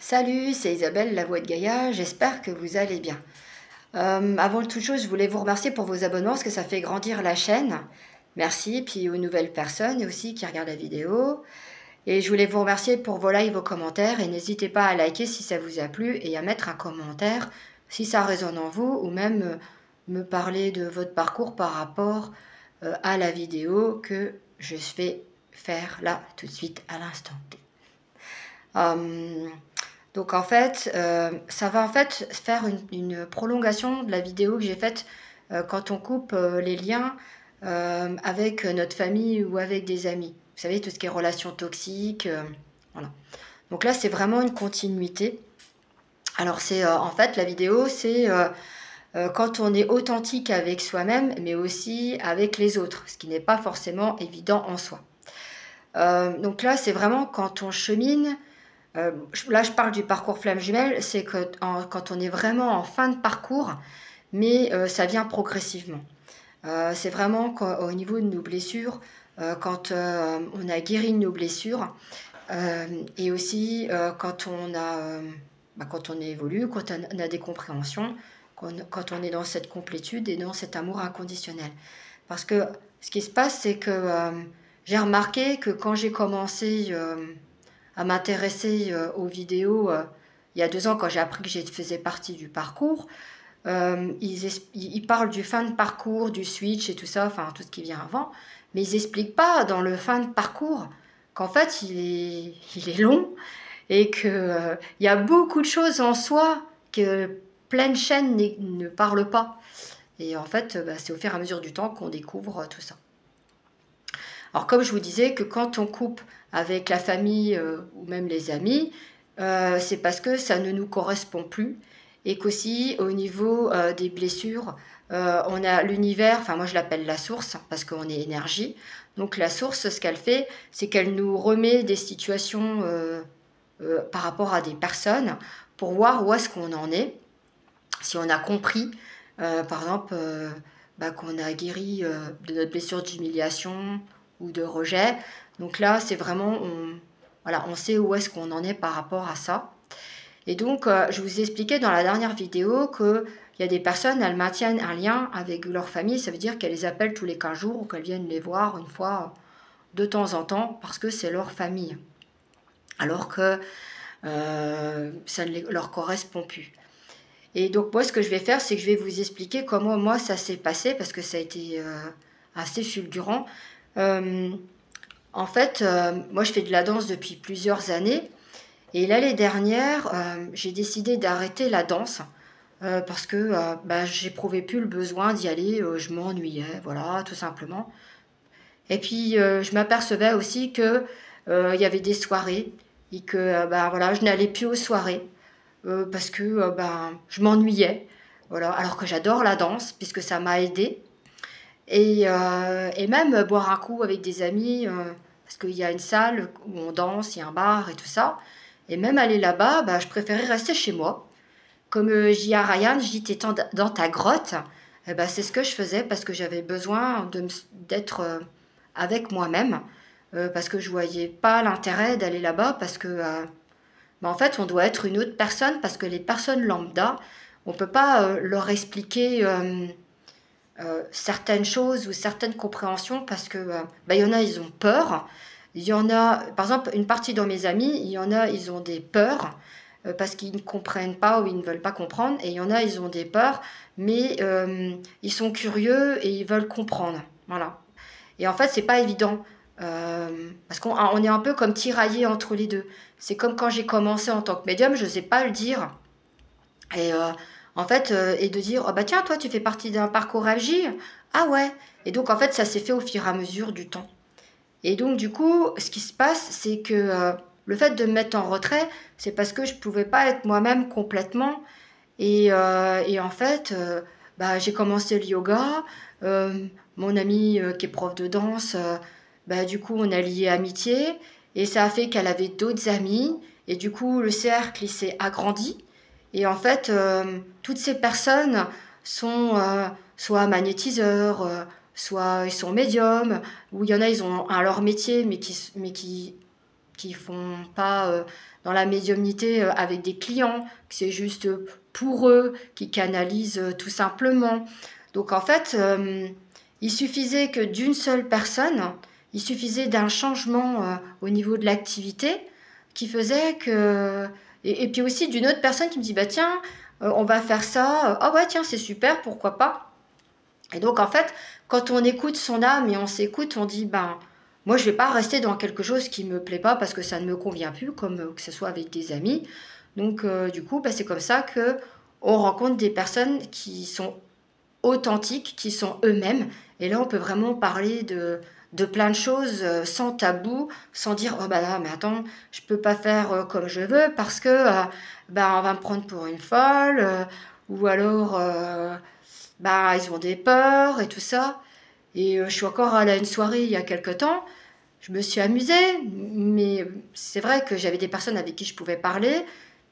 Salut, c'est Isabelle, la voix de Gaïa, j'espère que vous allez bien. Avant toute chose, je voulais vous remercier pour vos abonnements parce que ça fait grandir la chaîne. Merci, puis aux nouvelles personnes aussi qui regardent la vidéo. Et je voulais vous remercier pour vos likes, vos commentaires et n'hésitez pas à liker si ça vous a plu et à mettre un commentaire si ça résonne en vous ou même me parler de votre parcours par rapport à la vidéo que je vais faire là tout de suite à l'instant T. Donc en fait, ça va en fait faire une prolongation de la vidéo que j'ai faite quand on coupe les liens avec notre famille ou avec des amis. Vous savez, tout ce qui est relations toxiques, voilà. Donc là, c'est vraiment une continuité. Alors c'est en fait la vidéo, c'est quand on est authentique avec soi-même, mais aussi avec les autres, ce qui n'est pas forcément évident en soi. Donc là, c'est vraiment quand on chemine. Là, je parle du parcours flamme jumelle, c'est que quand on est vraiment en fin de parcours, mais ça vient progressivement. C'est vraiment au niveau de nos blessures, quand on a guéri de nos blessures, et aussi quand on évolue, quand on a des compréhensions, quand on est dans cette complétude et dans cet amour inconditionnel. Parce que ce qui se passe, c'est que j'ai remarqué que quand j'ai commencé à m'intéresser aux vidéos il y a 2 ans, quand j'ai appris que je faisais partie du parcours, ils parlent du fin de parcours, du switch et tout ça, enfin tout ce qui vient avant, mais ils n'expliquent pas dans le fin de parcours qu'en fait il est long et qu'il y a beaucoup de choses en soi que pleine chaîne ne parlent pas. Et en fait, c'est au fur et à mesure du temps qu'on découvre tout ça. Alors comme je vous disais que quand on coupe avec la famille ou même les amis, c'est parce que ça ne nous correspond plus et qu'aussi au niveau des blessures, on a l'univers, enfin moi je l'appelle la source parce qu'on est énergie. Donc la source, ce qu'elle fait, c'est qu'elle nous remet des situations par rapport à des personnes pour voir où est-ce qu'on en est, si on a compris, par exemple, qu'on a guéri de notre blessure d'humiliation ou de rejet. Donc là, c'est vraiment, voilà, on sait où est-ce qu'on en est par rapport à ça. Et donc, je vous ai expliqué dans la dernière vidéo qu'il y a des personnes, elles maintiennent un lien avec leur famille. Ça veut dire qu'elles les appellent tous les 15 jours ou qu'elles viennent les voir une fois de temps en temps parce que c'est leur famille. Alors que ça ne leur correspond plus. Et donc moi, ce que je vais faire, c'est que je vais vous expliquer comment moi ça s'est passé, parce que ça a été assez fulgurant. En fait, moi je fais de la danse depuis plusieurs années, et l'année dernière, j'ai décidé d'arrêter la danse, parce que j'éprouvais plus le besoin d'y aller, je m'ennuyais, voilà, tout simplement. Et puis je m'apercevais aussi que il y avait des soirées, et que voilà, je n'allais plus aux soirées. Parce que je m'ennuyais, voilà, alors que j'adore la danse, puisque ça m'a aidée. Et même boire un coup avec des amis, parce qu'il y a une salle où on danse, il y a un bar et tout ça. Et même aller là-bas, je préférais rester chez moi. Comme je dis à Ryan, je dis, t'es dans ta grotte. Et c'est ce que je faisais parce que j'avais besoin d'être avec moi-même. Parce que je voyais pas l'intérêt d'aller là-bas, parce que en fait, on doit être une autre personne parce que les personnes lambda, on ne peut pas leur expliquer certaines choses ou certaines compréhensions parce que il y en a, ils ont peur. Il y en a, par exemple, une partie de mes amis, il y en a, ils ont des peurs parce qu'ils ne comprennent pas ou ils ne veulent pas comprendre. Et il y en a, ils ont des peurs, mais ils sont curieux et ils veulent comprendre. Voilà. Et en fait, c'est pas évident. Parce qu'on est un peu comme tiraillé entre les deux. C'est comme quand j'ai commencé en tant que médium, je ne sais pas le dire. Et en fait, et de dire, oh tiens, toi tu fais partie d'un parcours FJ. Ah ouais. Et donc en fait, ça s'est fait au fur et à mesure du temps. Et donc du coup, ce qui se passe, c'est que le fait de me mettre en retrait, c'est parce que je ne pouvais pas être moi-même complètement. Et en fait, j'ai commencé le yoga. Mon ami qui est prof de danse, du coup, on a lié amitié. Et ça a fait qu'elle avait d'autres amis. Et du coup, le cercle, il s'est agrandi. Et en fait, toutes ces personnes sont soit magnétiseurs, soit ils sont médiums, ou il y en a, ils ont leur métier, mais qui qui font pas dans la médiumnité avec des clients, que c'est juste pour eux, qui canalisent tout simplement. Donc en fait, il suffisait que d'une seule personne, il suffisait d'un changement au niveau de l'activité qui faisait que... Et puis aussi d'une autre personne qui me dit, bah tiens, on va faire ça, ah ouais tiens c'est super, pourquoi pas. Et donc en fait, quand on écoute son âme et on s'écoute, on dit, ben moi je vais pas rester dans quelque chose qui me plaît pas parce que ça ne me convient plus, comme que ce soit avec des amis. Donc du coup, ben, c'est comme ça que on rencontre des personnes qui sont authentiques, qui sont eux-mêmes. Et là, on peut vraiment parler de plein de choses sans tabou, sans dire oh bah là, mais attends, je peux pas faire comme je veux parce que bah, on va me prendre pour une folle, ou alors bah, ils ont des peurs et tout ça. Et je suis encore allée à une soirée il y a quelque temps. Je me suis amusée, mais c'est vrai que j'avais des personnes avec qui je pouvais parler,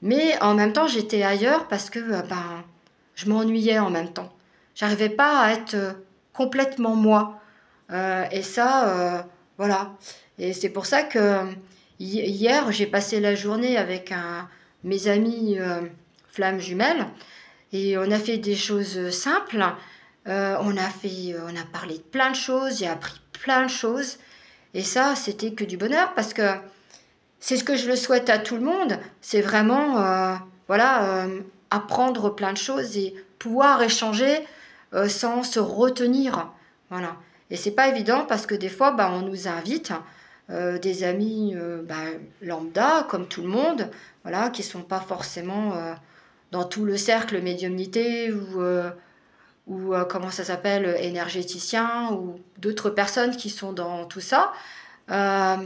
mais en même temps j'étais ailleurs parce que ben, je m'ennuyais en même temps. J'arrivais pas à être complètement moi. Et ça, voilà. Et c'est pour ça que hier j'ai passé la journée avec mes amis flammes jumelles et on a fait des choses simples. On a parlé de plein de choses, j'ai appris plein de choses. Et ça, c'était que du bonheur parce que c'est ce que je le souhaite à tout le monde. C'est vraiment, voilà, apprendre plein de choses et pouvoir échanger sans se retenir. Voilà. Et c'est pas évident parce que des fois, bah, on nous invite des amis bah, lambda, comme tout le monde, voilà, qui sont pas forcément dans tout le cercle médiumnité ou comment ça s'appelle, énergéticien ou d'autres personnes qui sont dans tout ça. Euh,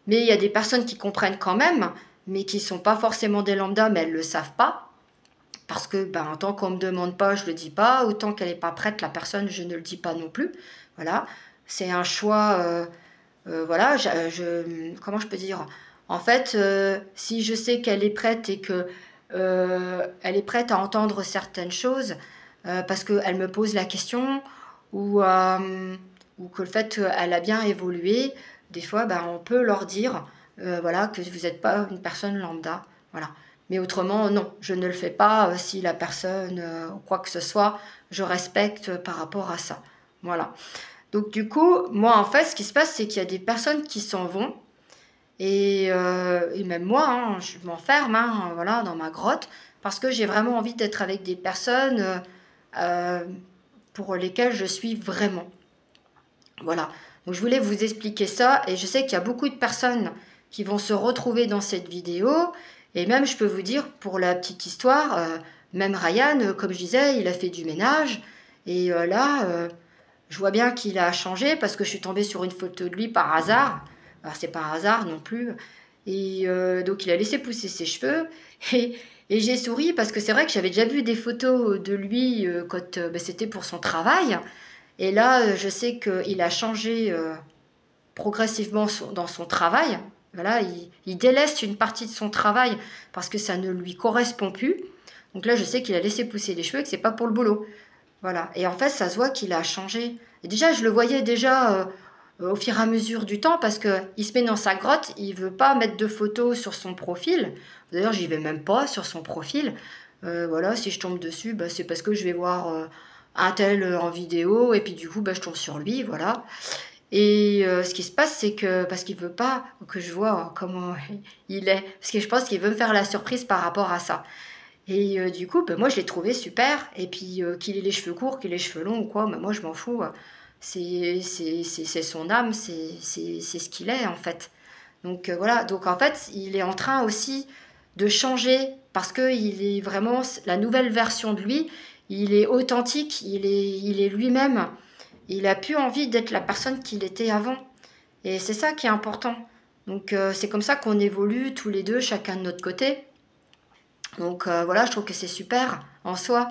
mais il y a des personnes qui comprennent quand même, mais qui ne sont pas forcément des lambda, mais elles ne le savent pas. Parce que ben, tant qu'on ne me demande pas, je ne le dis pas. Autant qu'elle n'est pas prête, la personne, je ne le dis pas non plus. Voilà. C'est un choix. Voilà. Comment je peux dire? En fait, si je sais qu'elle est prête et que elle est prête à entendre certaines choses, parce qu'elle me pose la question, ou, ou que le fait qu'elle a bien évolué, des fois, ben, on peut leur dire voilà, que vous n'êtes pas une personne lambda. Voilà. Mais autrement, non, je ne le fais pas si la personne, ou quoi que ce soit, je respecte par rapport à ça. Voilà. Donc du coup, moi, en fait, ce qui se passe, c'est qu'il y a des personnes qui s'en vont, et même moi, hein, je m'enferme voilà, dans ma grotte, parce que j'ai vraiment envie d'être avec des personnes euh, pour lesquelles je suis vraiment. Voilà. Donc je voulais vous expliquer ça et je sais qu'il y a beaucoup de personnes qui vont se retrouver dans cette vidéo et même je peux vous dire pour la petite histoire, même Ryan, comme je disais, il a fait du ménage et là, je vois bien qu'il a changé parce que je suis tombée sur une photo de lui par hasard. Alors c'est pas un hasard non plus. Et donc il a laissé pousser ses cheveux et, et j'ai souri parce que c'est vrai que j'avais déjà vu des photos de lui quand ben, c'était pour son travail. Et là, je sais qu'il a changé progressivement dans son travail. Voilà, il délaisse une partie de son travail parce que ça ne lui correspond plus. Donc là, je sais qu'il a laissé pousser les cheveux et que c'est pas pour le boulot. Voilà. Et en fait, ça se voit qu'il a changé. Et déjà, je le voyais déjà au fur et à mesure du temps parce que il se met dans sa grotte, il veut pas mettre de photos sur son profil. D'ailleurs, j'y vais même pas sur son profil. Voilà, si je tombe dessus, bah, c'est parce que je vais voir un tel en vidéo et puis du coup, bah, je tombe sur lui, voilà. Et ce qui se passe, c'est que parce qu'il veut pas que je vois comment il est, parce que je pense qu'il veut me faire la surprise par rapport à ça. Et du coup, ben, moi, je l'ai trouvé super. Et puis, qu'il ait les cheveux courts, qu'il ait les cheveux longs ou quoi, ben, moi, je m'en fous. C'est son âme, c'est ce qu'il est, en fait. Donc, voilà. Donc, en fait, il est en train aussi de changer parce qu'il est vraiment la nouvelle version de lui. Il est authentique, il est lui-même. Il a plus envie d'être la personne qu'il était avant. Et c'est ça qui est important. Donc, c'est comme ça qu'on évolue tous les deux, chacun de notre côté. Donc voilà, je trouve que c'est super en soi.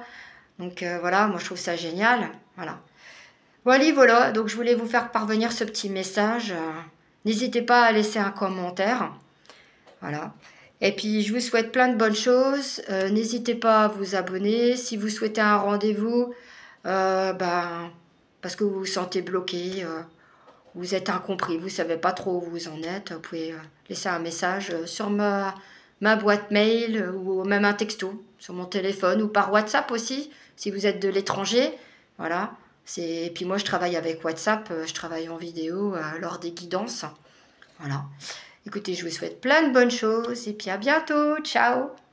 Donc voilà, moi je trouve ça génial. Voilà. Voilà, voilà. Donc je voulais vous faire parvenir ce petit message. N'hésitez pas à laisser un commentaire. Voilà. Et puis je vous souhaite plein de bonnes choses. N'hésitez pas à vous abonner. Si vous souhaitez un rendez-vous, ben, parce que vous vous sentez bloqué, vous êtes incompris, vous ne savez pas trop où vous en êtes, vous pouvez laisser un message sur ma boîte mail ou même un texto sur mon téléphone ou par WhatsApp aussi, si vous êtes de l'étranger. Voilà. Et puis moi, je travaille avec WhatsApp, je travaille en vidéo lors des guidances. Voilà. Écoutez, je vous souhaite plein de bonnes choses et puis à bientôt. Ciao!